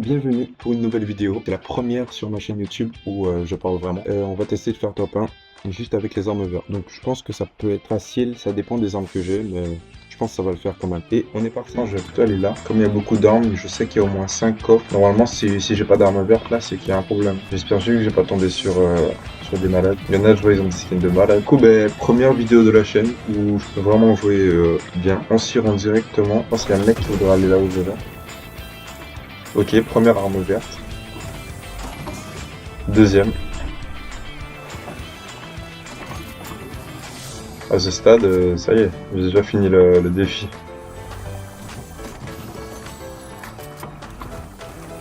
Bienvenue pour une nouvelle vidéo. C'est la première sur ma chaîne YouTube où je parle vraiment. On va tester de faire top 1 juste avec les armes vertes. Donc je pense que ça peut être facile, ça dépend des armes que j'ai, mais je pense que ça va le faire quand même. Et on est parti. Je vais plutôt aller là. Comme il y a beaucoup d'armes, je sais qu'il y a au moins 5 coffres. Normalement, si j'ai pas d'armes vertes là, c'est qu'il y a un problème. J'espère juste que j'ai pas tombé sur des malades. Il y en a, je vois, ils ont des skins de malades. Du coup, première vidéo de la chaîne où je peux vraiment jouer bien. On s'y rend directement. Je pense qu'il y a un mec qui voudra aller là où je vais. Ok, première arme verte. Deuxième. À ce stade, ça y est, j'ai déjà fini le défi.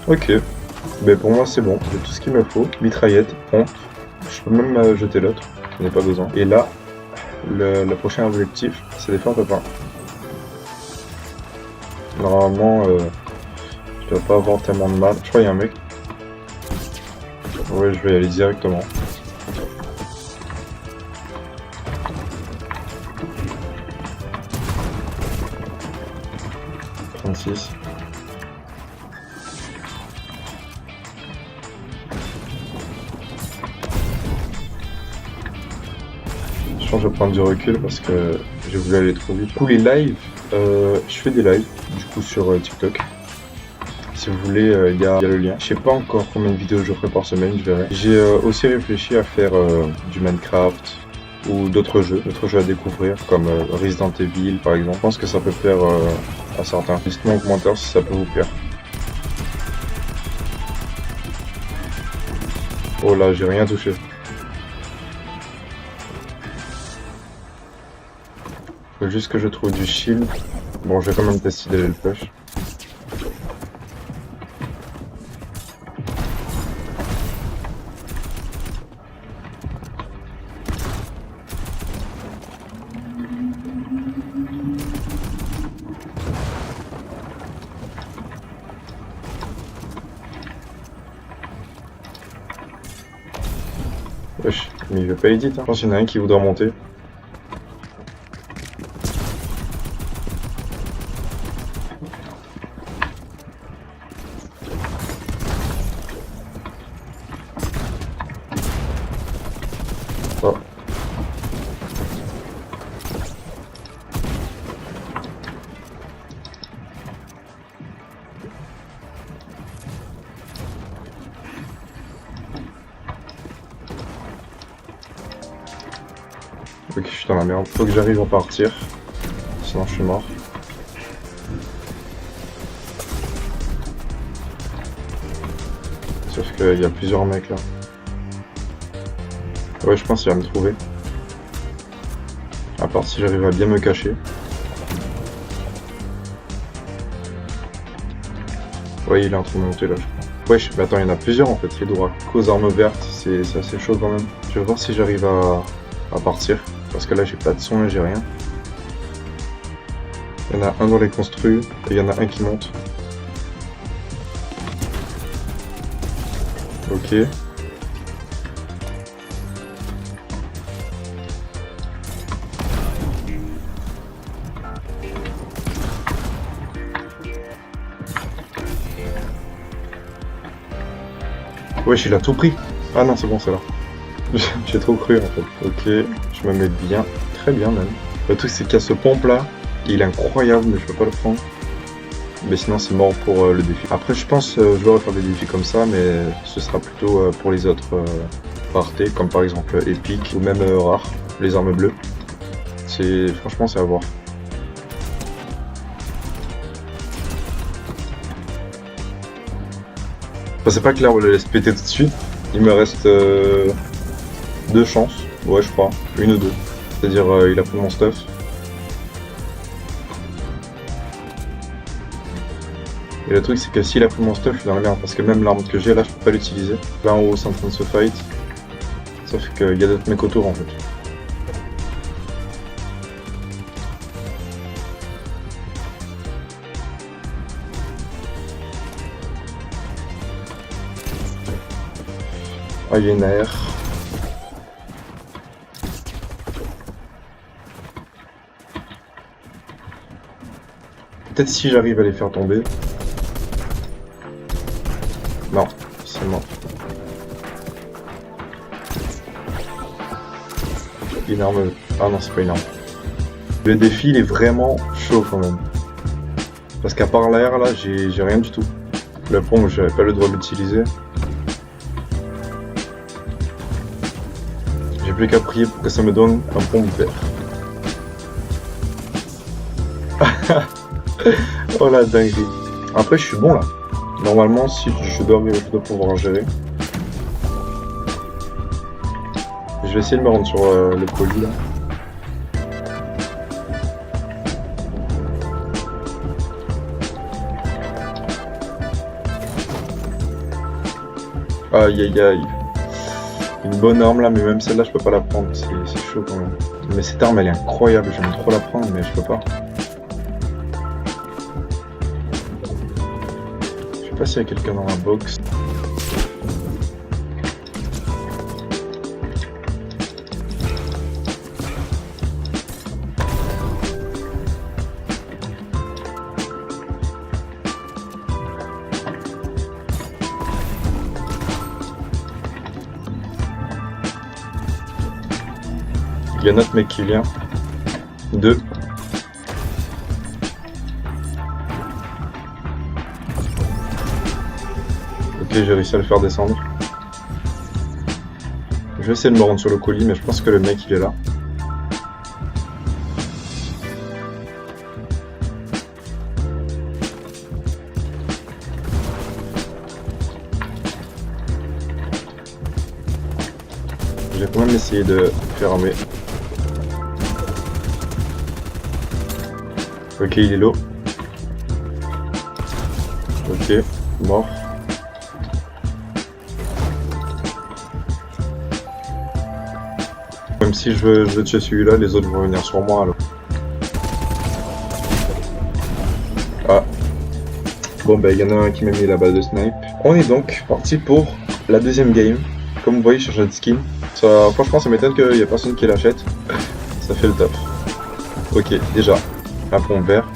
Ok, mais pour moi c'est bon, j'ai tout ce qu'il me faut. Mitraillette, pompe, je peux même jeter l'autre, je n'ai pas besoin. Et là, le prochain objectif, c'est de faire top 1. Normalement, je dois pas avoir tellement de mal. Je crois qu'il y a un mec. Ouais, je vais y aller directement. 36. Je pense que je vais prendre du recul parce que j'ai voulu aller trop vite. Pour les lives, je fais des lives, du coup sur TikTok. Si vous voulez, il y a le lien. Je sais pas encore combien de vidéos je ferai par semaine, je verrai. J'ai aussi réfléchi à faire du Minecraft ou d'autres jeux à découvrir, comme Resident Evil par exemple. Je pense que ça peut plaire à certains. Dites-moi en commentaire si ça peut vous plaire. Oh là, j'ai rien touché. Faut juste que je trouve du shield. Bon, je vais quand même tester d'aller le push. Wesh, mais il veut pas edit, hein. Je pense qu'il y en a un qui voudra monter. Oh. Ok, je suis dans la merde. Faut que j'arrive à partir. Sinon je suis mort. Sauf qu'il y a plusieurs mecs là. Ouais, je pense qu'il va me trouver. À part si j'arrive à bien me cacher. Ouais, il est en train de monter là, je crois. Wesh, mais attends, il y en a plusieurs en fait. Les droits qu'aux armes vertes, c'est assez chaud quand même. Je vais voir si j'arrive à partir. Parce que là, j'ai pas de son et j'ai rien. Il y en a un dans les construits et il y en a un qui monte. Ok. Wesh, il a tout pris. Ah non, c'est bon, c'est là. J'ai trop cru en fait. Ok, je me mets bien. Très bien même. Le truc, c'est qu'il y a ce pompe là. Il est incroyable, mais je peux pas le prendre. Mais sinon, c'est mort pour le défi. Après, je pense je vais refaire des défis comme ça, mais ce sera plutôt pour les autres raretés, comme par exemple épique ou même rare, les armes bleues. Franchement, c'est à voir. Enfin, c'est pas clair, on le laisse péter tout de suite. Il me reste 2 chances. Ouais, je crois. Une ou deux. C'est-à-dire, il a pris mon stuff. Et le truc, c'est que s'il a pris mon stuff, je suis dans la merde. Parce que même l'arme que j'ai là, je peux pas l'utiliser. Là en haut, c'est en train de se fight. Sauf qu'il y a d'autres mecs autour en fait. Ah, il y a une AR. Peut-être si j'arrive à les faire tomber. Non, c'est mort. Une arme. Ah non, c'est pas une arme. Le défi, il est vraiment chaud quand même. Parce qu'à part l'air, là, j'ai rien du tout. La pompe, j'avais pas le droit de l'utiliser. J'ai plus qu'à prier pour que ça me donne un pompe vert. Oh la dinguerie. Après, je suis bon là. Normalement, si je dois pouvoir en gérer. Je vais essayer de me rendre sur le colis là. Aïe aïe aïe. Une bonne arme là, mais même celle-là, je peux pas la prendre. C'est chaud quand même. Mais cette arme, elle est incroyable. J'aime trop la prendre, mais je peux pas. Je sais pas s'il y a quelqu'un dans la box. Il y a notre mec qui vient. 2. Ok, j'ai réussi à le faire descendre. Je vais essayer de me rendre sur le colis, mais je pense que le mec il est là. Je vais quand même essayer de fermer. Ok, il est low. Ok, mort. Même si je veux tuer celui-là, les autres vont venir sur moi alors. Ah. Bon bah il y en a un qui m'a mis la balle de snipe. On est donc parti pour la deuxième game. Comme vous voyez, je change de skin. Ça, franchement, ça m'étonne qu'il n'y ait personne qui l'achète. Ça fait le top. Ok, déjà, un pont vert.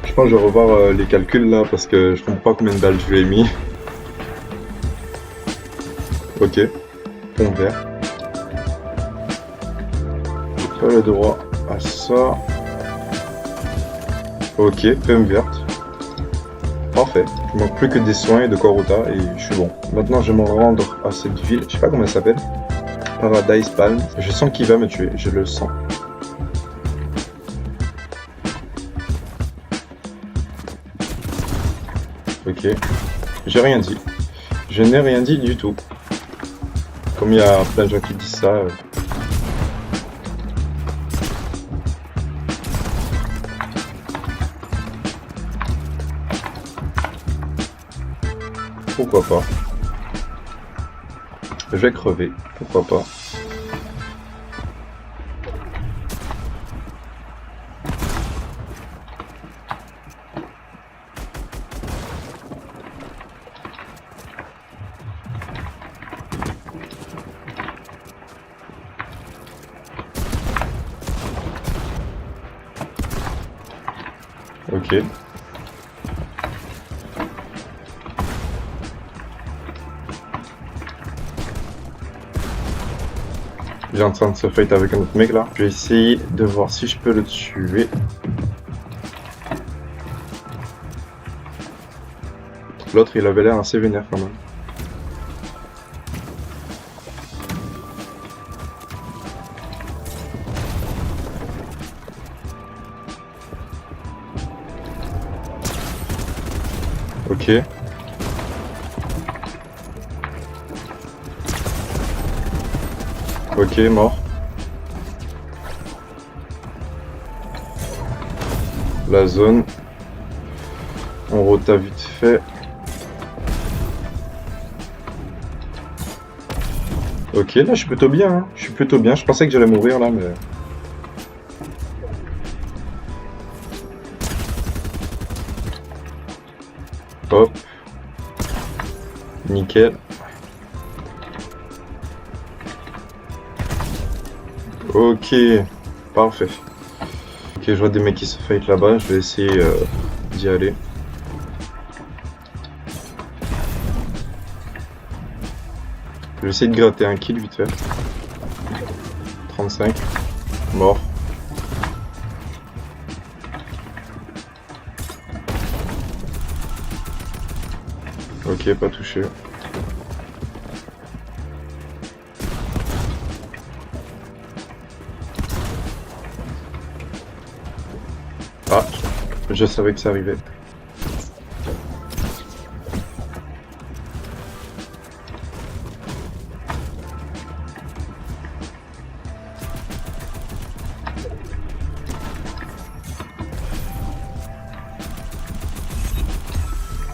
Je pense que je vais revoir les calculs là parce que je comprends pas combien de balles je lui ai mis. Ok, pont vert. J'ai pas le droit à ça. Ok, pomme verte. Parfait. Il manque plus que des soins et de Corota et je suis bon. Maintenant je vais me rendre à cette ville. Je sais pas comment elle s'appelle. Paradise Palm. Je sens qu'il va me tuer. Je le sens. Ok. J'ai rien dit. Je n'ai rien dit du tout. Comme il y a plein de gens qui disent ça. Pourquoi pas. Je vais crever. Pourquoi pas. Ok. Il est en train de se fight avec un autre mec là. Je vais essayer de voir si je peux le tuer. L'autre il avait l'air assez vénère quand même. Ok. Ok, mort. La zone. On rota vite fait. Ok, là je suis plutôt bien. Hein. Je suis plutôt bien. Je pensais que j'allais mourir là, mais... Hop. Nickel. Ok. Parfait. Ok, je vois des mecs qui se fight là-bas. Je vais essayer d'y aller. Je vais essayer de gratter un kill vite fait. 35. Mort. Ok, pas touché. Ah, je savais que ça arrivait.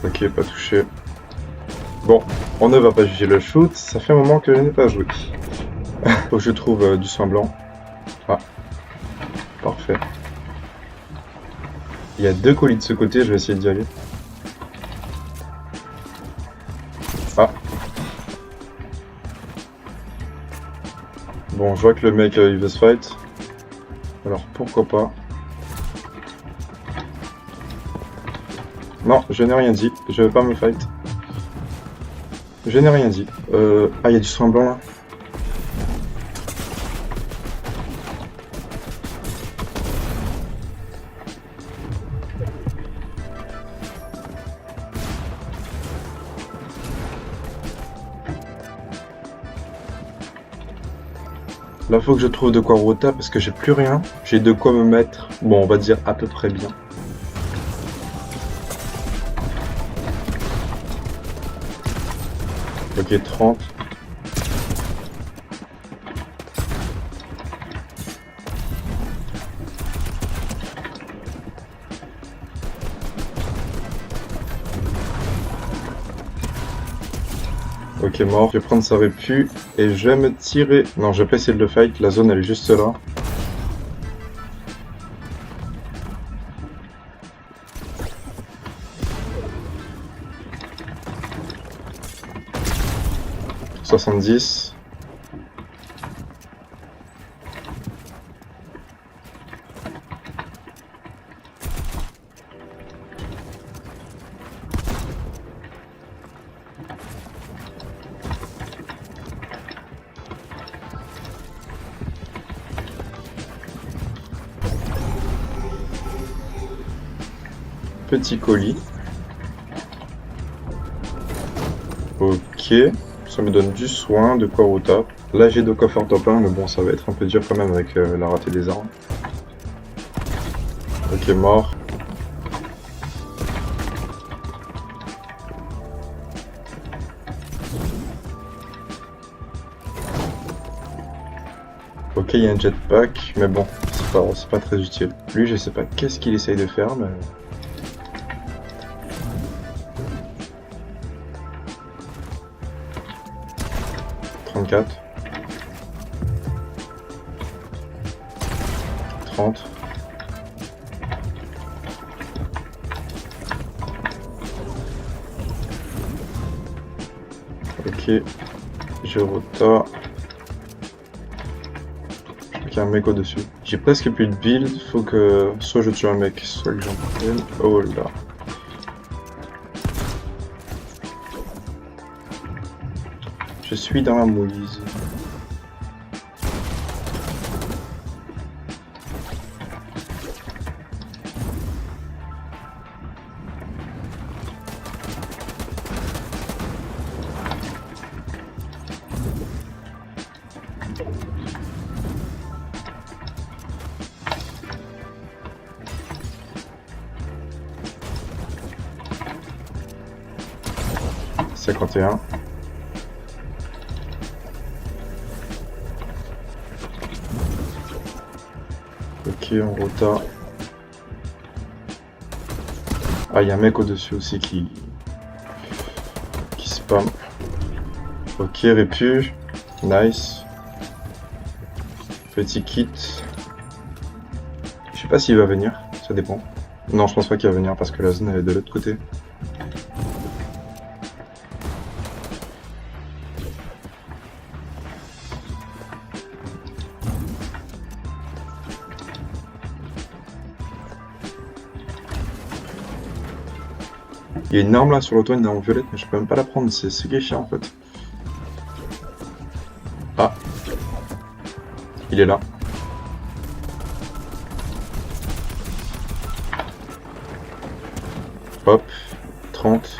Ok, pas touché. Bon, on ne va pas juger le shoot, ça fait un moment que je n'ai pas joué. Faut que je trouve du sang blanc. Ah, parfait. Il y a 2 colis de ce côté, je vais essayer d'y aller. Ah. Bon, je vois que le mec il veut se fight. Alors pourquoi pas. Non, je n'ai rien dit, je vais pas me fight. Je n'ai rien dit. Ah, il y a du sang blanc là. Là, faut que je trouve de quoi rota parce que j'ai plus rien. J'ai de quoi me mettre. Bon, on va dire à peu près bien. Ok, 30. Ok, mort. Je vais prendre sa répu et je vais me tirer. Non, je vais pas essayer de le fight. La zone, elle est juste là. « 70. Petit colis. Ok. Ça me donne du soin, de quoi au top. Là j'ai de quoi faire top 1, mais bon ça va être un peu dur quand même avec la ratée des armes. Ok, mort. Ok, il y a un jetpack, mais bon, c'est pas très utile. Lui, je sais pas qu'est-ce qu'il essaye de faire, mais... « 34. 30. Ok, je rota. Il y a un mec au-dessus. J'ai presque plus de build, faut que soit je tue un mec, soit que j'en prenne. Oh là. Je suis dans la mouise. « 51. » Ok, on rota. Ah, il y a un mec au-dessus aussi qui spam. Ok, répu. Nice. Petit kit. Je sais pas s'il va venir, ça dépend. Non, je pense pas qu'il va venir parce que la zone elle est de l'autre côté. Il y a une arme là sur le toit, une arme violette, mais je peux même pas la prendre, c'est ce qui est chiant en fait. Ah, il est là. Hop, 30.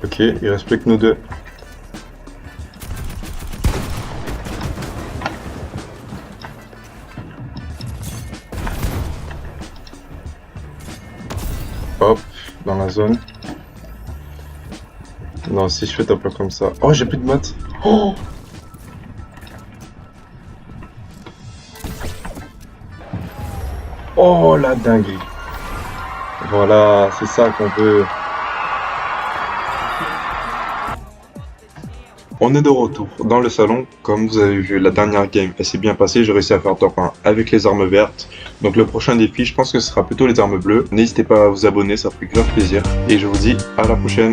Ok, il reste plus que nous deux. Hop, dans la zone. Non, si je fais top comme ça. Oh, j'ai plus de mottes. Oh, oh la dinguerie. Voilà, c'est ça qu'on veut. On est de retour dans le salon. Comme vous avez vu, la dernière game, elle s'est bien passée. J'ai réussi à faire top 1 avec les armes vertes. Donc le prochain défi, je pense que ce sera plutôt les armes bleues. N'hésitez pas à vous abonner, ça ferait grave plaisir. Et je vous dis à la prochaine.